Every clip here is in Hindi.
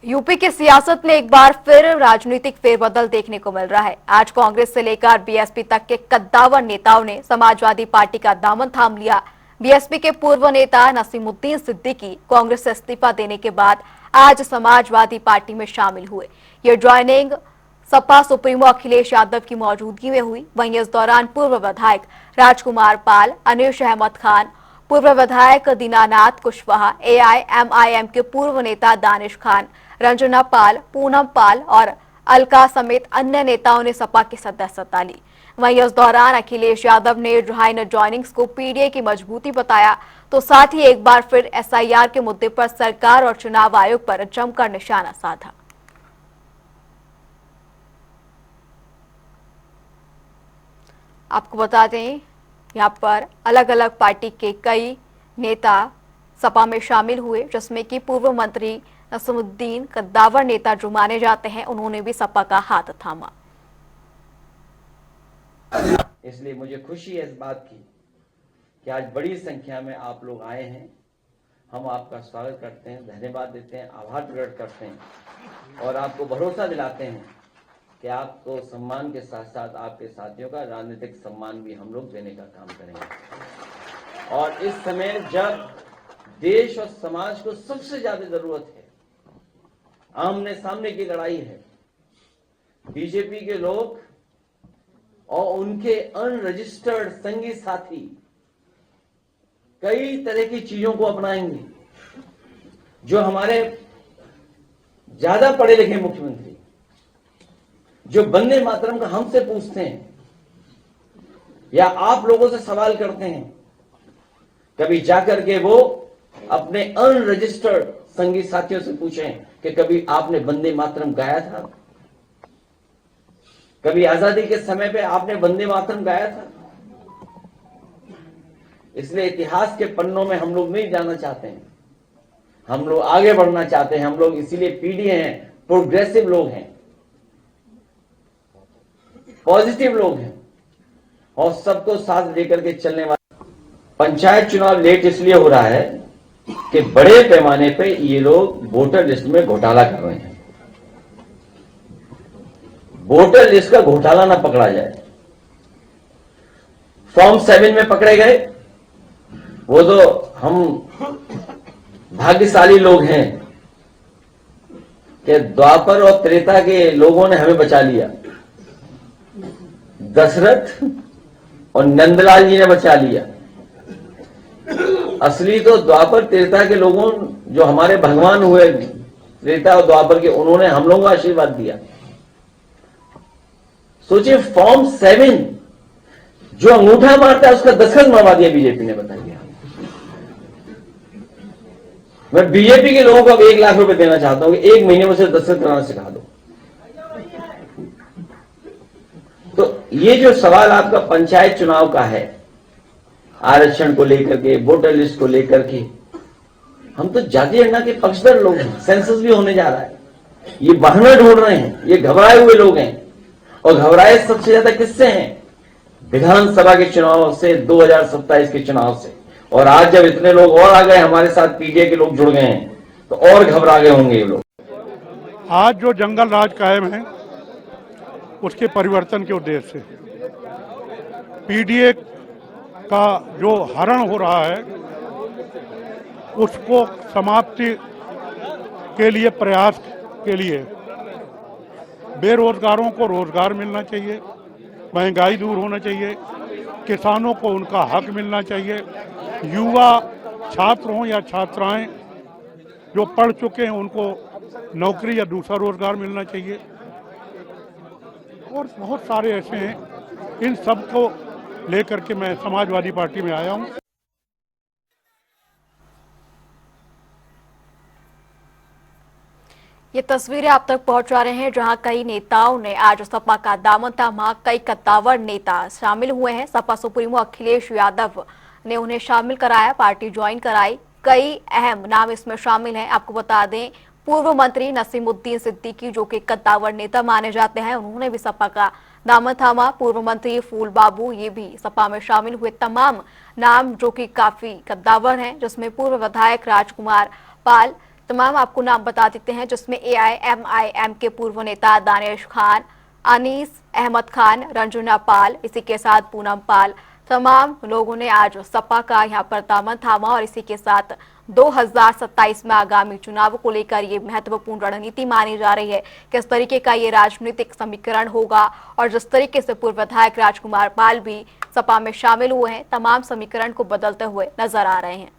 यूपी की सियासत में एक बार फिर राजनीतिक फेरबदल देखने को मिल रहा है। आज कांग्रेस से लेकर बीएसपी तक के कद्दावर नेताओं ने समाजवादी पार्टी का दामन थाम लिया। बीएसपी के पूर्व नेता नसीमुद्दीन सिद्दीकी कांग्रेस से इस्तीफा देने के बाद आज समाजवादी पार्टी में शामिल हुए। ये ज्वाइनिंग सपा सुप्रीमो अखिलेश यादव की मौजूदगी में हुई। वहीं इस दौरान पूर्व विधायक राजकुमार पाल, अनिश अहमद खान, पूर्व विधायक दीनानाथ कुशवाहा, एआईएमआईएम के पूर्व नेता दानिश खान, रंजना पाल, पूनम पाल और अलका समेत अन्य नेताओं ने सपा की सदस्यता ली। वहीं इस दौरान अखिलेश यादव ने ज्वाइनिंग्स को पीडीए की मजबूती बताया, तो साथ ही एक बार फिर एसआईआर के मुद्दे पर सरकार और चुनाव आयोग पर जमकर निशाना साधा। आपको बता दें, यहाँ पर अलग अलग पार्टी के कई नेता सपा में शामिल हुए, जिसमें कि पूर्व मंत्री नसीमुद्दीन कद्दावर नेता जो माने जाते हैं, उन्होंने भी सपा का हाथ थामा। इसलिए मुझे खुशी है इस बात की कि आज बड़ी संख्या में आप लोग आए हैं। हम आपका स्वागत करते हैं, धन्यवाद देते हैं, आभार प्रकट करते हैं और आपको भरोसा दिलाते हैं कि आपको सम्मान के साथ साथ आपके साथियों का राजनीतिक सम्मान भी हम लोग देने का काम करेंगे। और इस समय जब देश और समाज को सबसे ज्यादा जरूरत है, आमने सामने की लड़ाई है, बीजेपी के लोग और उनके अनरजिस्टर्ड संगी साथी कई तरह की चीजों को अपनाएंगे। जो हमारे ज्यादा पढ़े लिखे मुख्यमंत्री जो वंदे मातरम का हमसे पूछते हैं या आप लोगों से सवाल करते हैं, कभी जाकर के वो अपने अनरजिस्टर्ड संगी साथियों से पूछें कि कभी आपने वंदे मातरम गाया था, कभी आजादी के समय पे आपने वंदे मातरम गाया था। इसलिए इतिहास के पन्नों में हम लोग नहीं जाना चाहते हैं, हम लोग आगे बढ़ना चाहते हैं। हम लोग इसीलिए पीडीए हैं, प्रोग्रेसिव लोग हैं, पॉजिटिव लोग हैं और सबको साथ लेकर के चलने वाले। पंचायत चुनाव लेट इसलिए हो रहा है कि बड़े पैमाने पे ये लोग वोटर लिस्ट में घोटाला कर रहे हैं। वोटर लिस्ट का घोटाला ना पकड़ा जाए। फॉर्म 7 में पकड़े गए, वो तो हम भाग्यशाली लोग हैं कि द्वापर और त्रेता के लोगों ने हमें बचा लिया। दशरथ और नंदलाल जी ने बचा लिया। असली तो द्वापर त्रेता के लोगों, जो हमारे भगवान हुए त्रेता और द्वापर के, उन्होंने हम लोगों को आशीर्वाद दिया। सोचिए, फॉर्म 7 जो अंगूठा मारता है उसका दस्तखत मरवा दिया बीजेपी ने, बताइए। मैं बीजेपी के लोगों को अब 1 लाख रुपए देना चाहता हूं कि 1 महीने में उसे दस्तखत कराना सिखा दो। तो ये जो सवाल आपका पंचायत चुनाव का है, आरक्षण को लेकर के, वोटर लिस्ट को लेकर के, हम तो जाति गणना के पक्षधर लोग हैं। सेंसस भी होने जा रहा है, ये बहाना ढूंढ रहे हैं, ये घबराए हुए लोग हैं। और घबराए सबसे ज्यादा किससे हैं? विधानसभा के चुनाव से, 2027 के चुनाव से। और आज जब इतने लोग और आ गए, हमारे साथ पीडीए के लोग जुड़ गए हैं, तो और घबरा गए होंगे ये लोग। आज जो जंगल राज कायम है, उसके परिवर्तन के उद्देश्य से पीडीए का जो हरण हो रहा है, उसको समाप्ति के लिए, प्रयास के लिए बेरोजगारों को रोजगार मिलना चाहिए, महंगाई दूर होना चाहिए, किसानों को उनका हक मिलना चाहिए, युवा छात्र हों या छात्राएं जो पढ़ चुके हैं उनको नौकरी या दूसरा रोजगार मिलना चाहिए। और बहुत सारे ऐसे हैं। इन सब को लेकर के मैं समाजवादी पार्टी में आया हूं। ये तस्वीरें आप तक पहुंचा रहे हैं, जहां कई नेताओं ने आज सपा का दामन थामा। कई कद्दावर नेता शामिल हुए हैं। सपा सुप्रीमो अखिलेश यादव ने उन्हें शामिल कराया, पार्टी ज्वाइन कराई। कई अहम नाम इसमें शामिल हैं। आपको बता दें, पूर्व मंत्री नसीमुद्दीन सिद्दीकी जो कि कद्दावर नेता माने जाते हैं, उन्होंने भी सपा का दामन थामा। पूर्व मंत्री फूल बाबू ये भी सपा में शामिल हुए। तमाम नाम जो कि काफी कद्दावर हैं, जिसमें पूर्व विधायक राजकुमार पाल तमाम आपको नाम बता देते हैं, जिसमें AIMIM के पूर्व नेता दानिश खान, अनीस अहमद खान, रंजना पाल, इसी के साथ पूनम पाल, तमाम लोगों ने आज सपा का यहां पर दामन थामा और इसी के साथ 2027 में आगामी चुनाव को लेकर ये महत्वपूर्ण रणनीति मानी जा रही है। किस तरीके का ये राजनीतिक समीकरण होगा और जिस तरीके से पूर्व विधायक राजकुमार पाल भी सपा में शामिल हुए हैं, तमाम समीकरण को बदलते हुए नजर आ रहे हैं।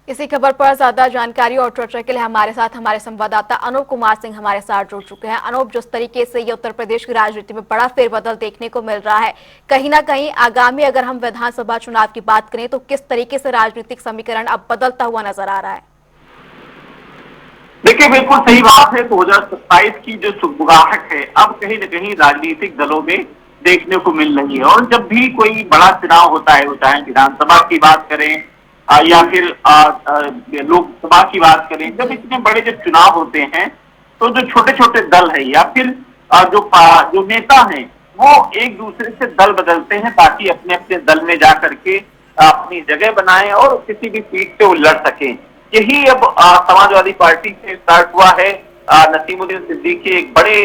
इसी खबर पर ज्यादा जानकारी और चर्चा के लिए हमारे साथ हमारे संवाददाता अनूप कुमार सिंह हमारे साथ जुड़ चुके हैं। अनूप, जिस तरीके से ये उत्तर प्रदेश की राजनीति में बड़ा फेरबदल देखने को मिल रहा है, कहीं ना कहीं आगामी अगर हम विधानसभा चुनाव की बात करें तो किस तरीके से राजनीतिक समीकरण अब बदलता हुआ नजर आ रहा है? देखिए, बिल्कुल सही बात है। 2027 की जो सुगबुगाहट है अब कहीं न कहीं राजनीतिक दलों में देखने को मिल रही है। और जब भी कोई बड़ा चुनाव होता है, वो चाहे विधानसभा की बात करें या फिर लोकसभा की बात करें, जब इतने बड़े जब चुनाव होते हैं तो जो छोटे छोटे दल है या फिर जो नेता हैं वो एक दूसरे से दल बदलते हैं ताकि अपने अपने दल में जा करके अपनी जगह बनाएं और किसी भी सीट से वो लड़ सकें। यही अब समाजवादी पार्टी से स्टार्ट हुआ है। नसीमुद्दीन सिद्दीकी एक बड़े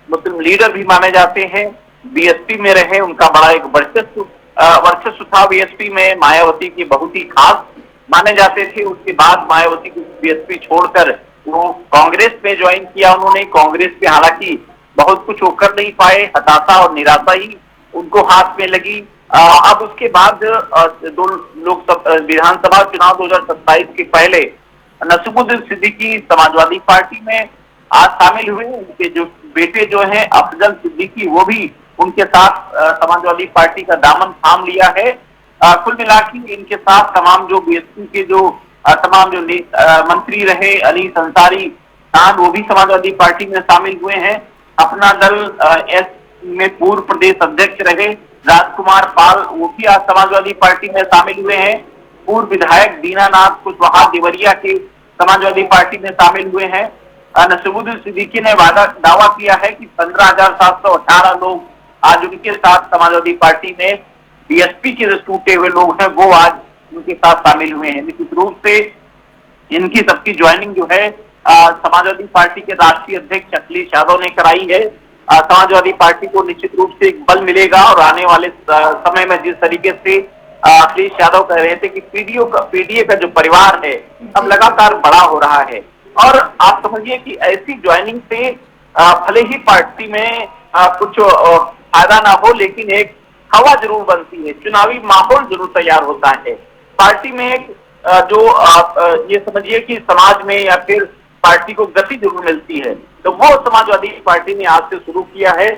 मुस्लिम लीडर भी माने जाते हैं, बीएसपी में रहे, उनका बड़ा एक वर्चस्व था बीएसपी में। मायावती की बहुत ही खास माने जाते थे। उसके बाद मायावती को बीएसपी छोड़कर वो कांग्रेस में ज्वाइन किया उन्होंने। कांग्रेस में हालांकि बहुत कुछ वो कर नहीं पाए, हताशा और निराशा ही उनको हाथ में लगी। अब उसके बाद दो विधानसभा चुनाव 2027 के पहले नसीमुद्दीन सिद्दीकी समाजवादी पार्टी में आज शामिल हुए। उनके जो बेटे जो हैं अफजल सिद्दीकी, वो भी उनके साथ समाजवादी पार्टी का दामन थाम लिया है। कुल मिलाकर इनके साथ तमाम जो बीएसपी के जो तमाम जो मंत्री रहे, अली अंसारी खान, वो भी समाजवादी पार्टी में शामिल हुए हैं। अपना दल एस में पूर्व प्रदेश अध्यक्ष रहे राजकुमार पाल, वो भी आज समाजवादी पार्टी में शामिल हुए हैं। पूर्व विधायक दीनानाथ कुशवाहा देवरिया के समाजवादी पार्टी में शामिल हुए हैं। नसीमुद्दीन सिद्दीकी ने दावा किया है कि 15,718 लोग आज उनके साथ समाजवादी पार्टी में, बीएसपी के जो टूटे हुए लोग हैं वो आज उनके साथ शामिल हुए हैं। निश्चित रूप से इनकी सबकी ज्वाइनिंग जो है समाजवादी पार्टी के राष्ट्रीय अध्यक्ष अखिलेश यादव ने कराई है। समाजवादी पार्टी को निश्चित रूप से एक बल मिलेगा और आने वाले समय में जिस तरीके से अखिलेश यादव कह रहे थे कि पीडीए का जो परिवार है अब लगातार बड़ा हो रहा है। और आप समझिए कि ऐसी ज्वाइनिंग से भले ही पार्टी में कुछ फायदा ना हो, लेकिन एक हवा जरूर बनती है, चुनावी माहौल जरूर तैयार होता है पार्टी में। एक जो ये समझिए कि समाज में या फिर पार्टी को गति जरूर मिलती है, तो वो समाजवादी पार्टी ने आज से शुरू किया है।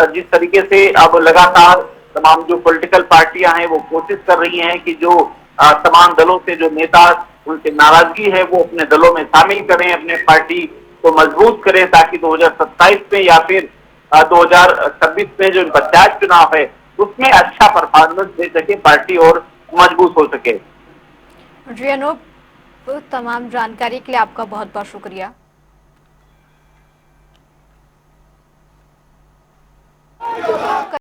जिस तरीके से अब लगातार तमाम जो पॉलिटिकल पार्टियां हैं वो कोशिश कर रही हैं कि जो तमाम दलों से जो नेता उनसे नाराजगी है वो अपने दलों में शामिल करें, अपने पार्टी को मजबूत करें, ताकि 2027 में या फिर 2026 में जो पंचायत चुनाव है उसमें अच्छा परफॉर्मेंस दे सके पार्टी और मजबूत हो सके। जी अनूप, तमाम जानकारी के लिए आपका बहुत बहुत शुक्रिया।